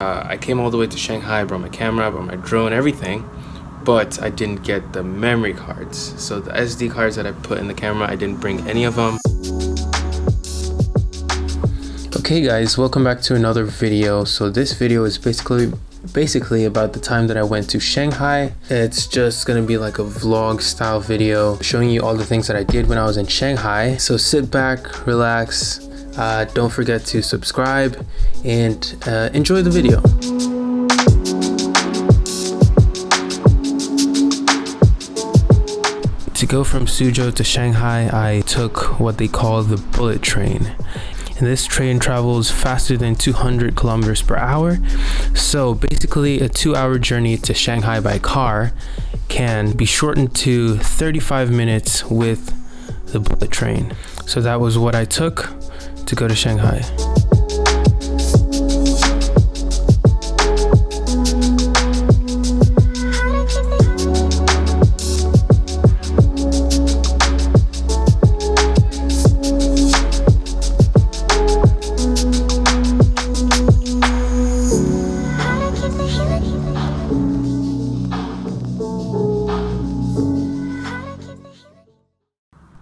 I came all the way to Shanghai, brought my camera, brought my drone, everything, but I didn't get the memory cards. So the SD cards that I put in the camera, I didn't bring any of them. Okay guys, welcome back to another video. So this video is basically about the time that I went to Shanghai. It's just gonna be like a vlog style video showing you all the things that I did when I was in Shanghai. So sit back, relax, don't forget to subscribe and enjoy the video. To go from Suzhou to Shanghai, I took what they call the bullet train. And this train travels faster than 200 kilometers per hour. So basically a 2-hour journey to Shanghai by car can be shortened to 35 minutes with the bullet train. So that was what I took to go to Shanghai.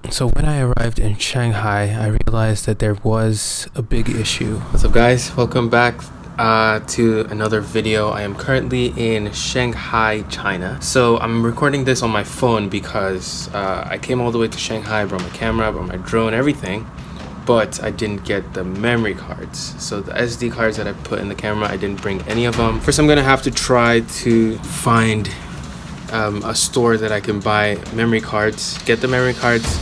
So when I arrived in Shanghai, I realized that there was a big issue. What's up guys? Welcome back to another video. I am currently in Shanghai, China. So I'm recording this on my phone because I came all the way to Shanghai, brought my camera, brought my drone, everything, but I didn't get the memory cards. So the SD cards that I put in the camera, I didn't bring any of them. First I'm gonna have to try to find a store that I can buy memory cards, get the memory cards,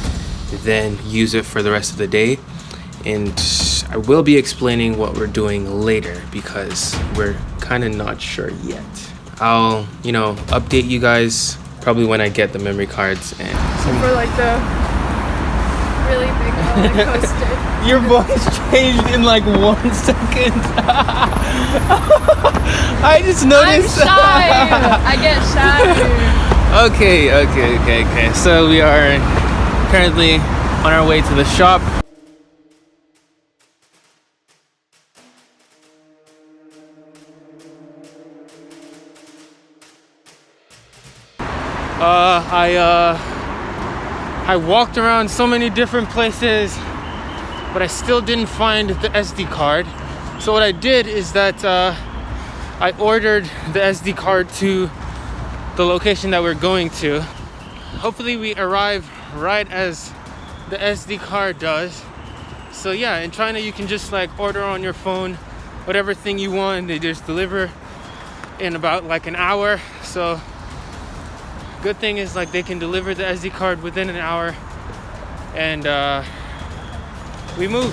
then use it for the rest of the day. And I will be explaining what we're doing later because we're kind of not sure yet. I'll, update you guys probably when I get the memory cards. And for like the really big roller coaster. Your voice changed in like 1 second. I just noticed. I'm shy. I get shy. Okay. So we are currently on our way to the shop. I walked around so many different places, but I still didn't find the SD card. So what I did is that I ordered the SD card to the location that we're going to. Hopefully we arrive right as the SD card does. So yeah, in China you can just like order on your phone whatever thing you want. They just deliver in about like an hour. So good thing is like they can deliver the SD card within an hour, and we move.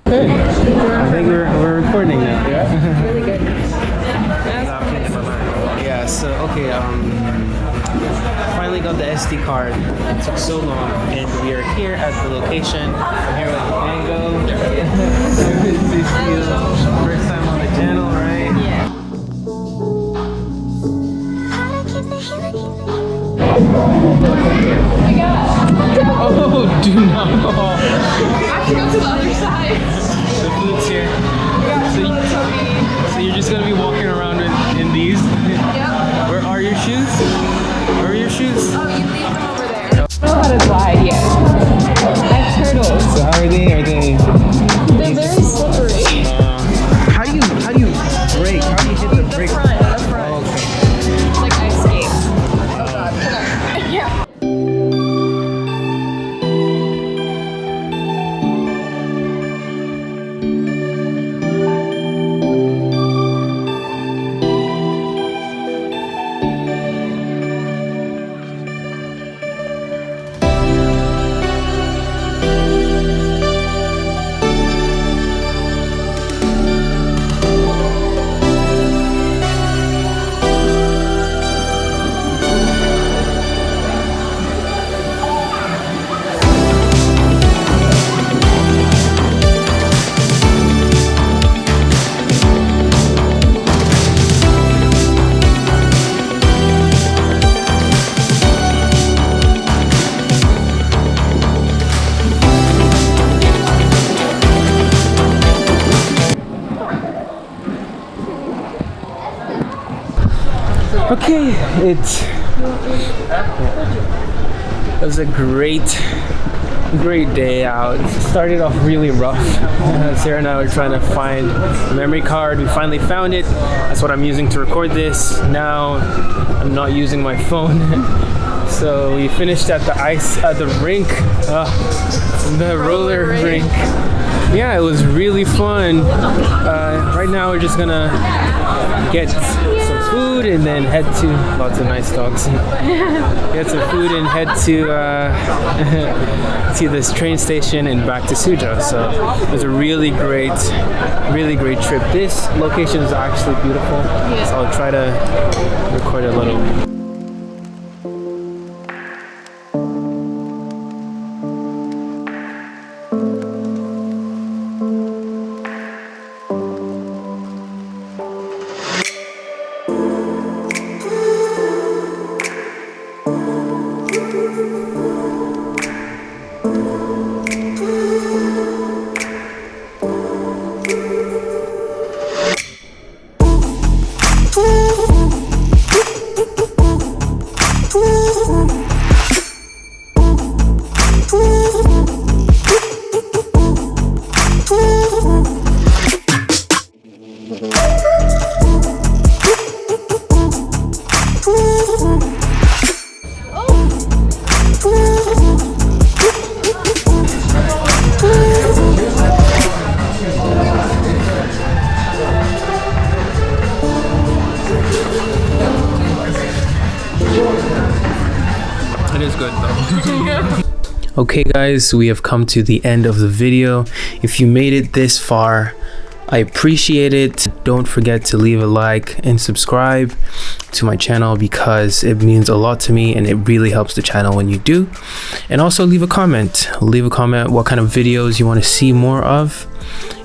Okay, I think we're recording now. Yeah. Really good. Yeah. So okay. Finally got the SD card. It took so long, and we are here at the location. I'm here with Mango. This is first time on the channel, right? Yeah. Oh my god. Oh, do not. I have to go to the other side. The food's here. So you're just gonna be walking around in these? Yep. Where are your shoes? Where are your shoes? Oh, you leave them over there. I don't know how to slide yet. I have turtles. So how are they? They're very slippery. How do you brake? How do you hit the brake? The front. Oh, okay. It's like ice skates. Oh god, come on. Yeah. Okay, it was a great day out. It started off really rough. Sarah and I were trying to find a memory card. We finally found it. That's what I'm using to record this. Now I'm not using my phone. So we finished at the rink, the roller rink. Yeah, it was really fun. Right now we're just gonna get some food and then head to lots of nice dogs. Get some food and head to to this train station and back to Suzhou. So it was a really great trip. This location is actually beautiful. So I'll try to record a little. It is good though. Okay guys, we have come to the end of the video. If you made it this far, I appreciate it. Don't forget to leave a like and subscribe to my channel because it means a lot to me and it really helps the channel when you do. And also leave a comment. Leave a comment what kind of videos you want to see more of,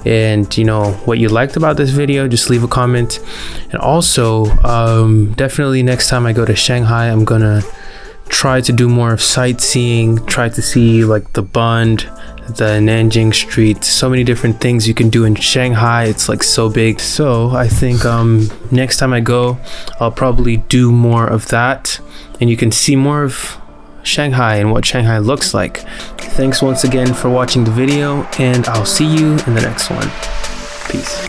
and you know what you liked about this video. Just leave a comment. And also definitely next time I go to Shanghai, I'm gonna try to do more of sightseeing, try to see like the Bund, the Nanjing Street, so many different things you can do in Shanghai. It's like so big. So I think next time I go, I'll probably do more of that and you can see more of Shanghai and what Shanghai looks like. Thanks once again for watching the video and I'll see you in the next one. Peace.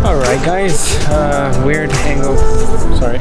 Alright guys, weird angle, sorry.